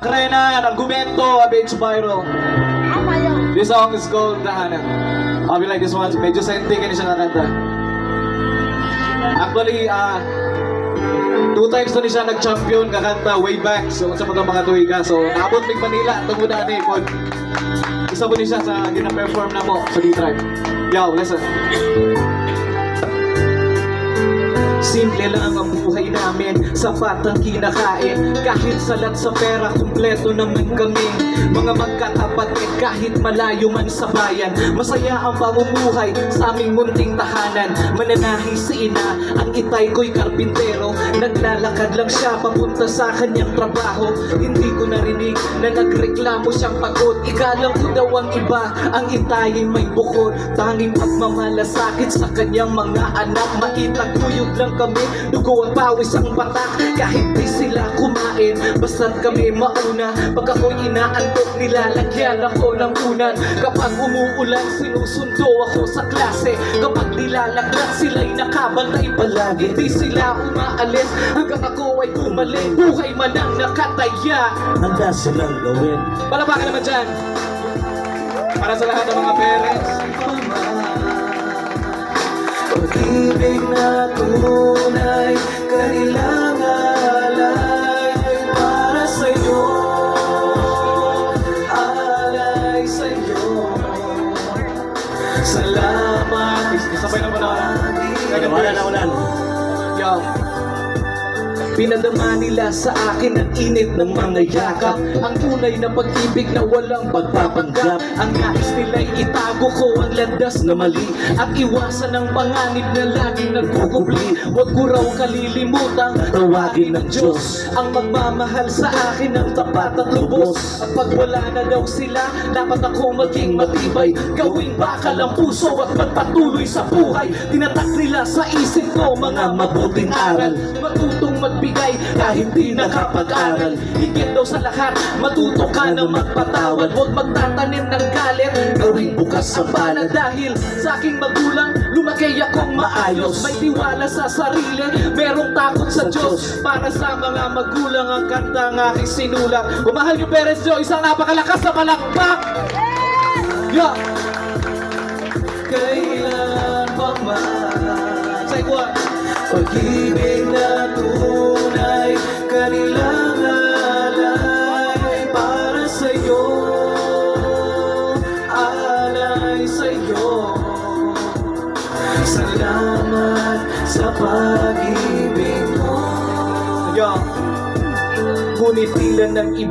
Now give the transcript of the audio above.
Renan, Argumento, Bench Byro. This song is called Tahanan. I'll be like this one, medyo senti ka siya nakanta. Actually, 2 times na siya nag-champion kakanta way back. So, sa mga tuwiga. So, naabot mig Manila, itong muna ni Pod. Isa po niya sa gina-perform na mo sa D-Tribe. Yo, listen. Simple lang ang buhay namin, sapat ang kinakain. Kahit salat sa pera, kumpleto naman kami. Mga magkakapatid, kahit malayo man sa bayan. Masaya ang pamumuhay sa aming munting tahanan. Mananahi si ina, ang itay ko'y karpintero. Naglalakad lang siya papunta sa kanyang trabaho. Hindi ko narinig na nagreklamo siyang pagod. Ikalang ko daw ang iba, ang itay ay may bukod. Tanging pagmamalasakit sa kanyang mga anak. Makita kuyog lang kami, dugo ang pawis ang patak. Kahit di sila kumain, basta't kami mauna. Pag ako'y inaantok, nilalagyan ako ng unan. Kapag umuulan, sinusundo ako sa klase. Kapag nilalaglag, sila'y nakabantay palagi. Di sila umaalis hanggang ako ay bumalik. Buhay man ang nakataya, handa silang gawin. palapakan naman dyan para sa lahat ng mga parents. Pag-ibig na tunay, kanilang alay para sa'yo, alay sa'yo. Salamat. Sabay naman ako. Wala. Yo. Pinadama nila sa akin ang init ng mga yakap. Ang tunay na pag-ibig na walang pagpapanggap. Ang nais nila'y itago ko ang landas na mali, at iwasan ang panganib na laging nagkukubli. Huwag ko raw kalilimutan tawagin ng Diyos ang magmamahal sa akin ng tapat at lubos. At pag wala na daw sila, dapat ako maging matibay. Gawing bakal ang puso at magpatuloy sa buhay. Tinatak nila sa isip ko mga mabuting aral. Matutong magbigay kahit di nakapag-aral. Higit daw sa lahat, matuto ka na magpatawad. Huwag magtatanim ng galit, gawing bukas ang palad. Dahil sa aking magulang, lumaki akong maayos. May tiwala sa sarili, merong takot sa Diyos. Para sa mga magulang ang kanta ng aking sinulat. Kung mahal yung parents nyo, isang napakalakas na palakpak. Yeah. Kailan pa man Say what? pag-ibig na tunay, kanilang alay para sa'yo, alay sa'yo. Salamat sa pag-ibig mo. Yeah. Ngunit tila ng iba